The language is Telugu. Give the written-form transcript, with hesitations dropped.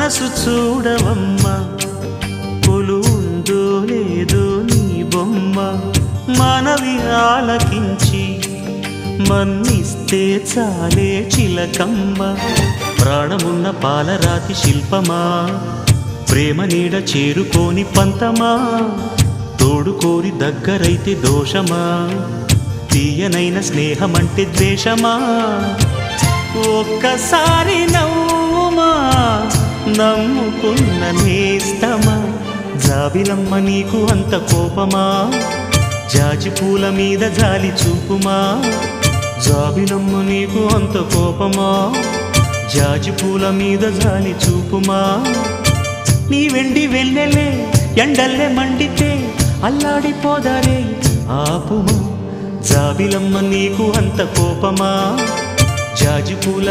మనసు చూడవమ్మా కొలువుందో లేదో నీ బొమ్మ మనవి ఆలకించి మన్నిస్తే చాలే చిలకమ్మ ప్రాణమున్న పాలరాతి శిల్పమా ప్రేమ నీడ చేరుకోని పంతమా తోడుకోరి దగ్గరైతే దోషమా తీయనైన స్నేహమంటే ద్వేషమా ఒక్కసారి నవ్వుమా నమ్ముకున్న నేస్తమా జాబిలమ్మ నీకు అంత కోపమా జాజి పూల మీద జాలి చూపుమా జాబిలమ్మ నీకు అంత కోపమా జాజి పూల మీద జాలి చూపుమా నీ వెండి వెన్నెలే ఎండల్లే మండితే అల్లాడిపోదారే ఆపుమా జాబిలమ్మ నీకు అంత కోపమా జాజి పూల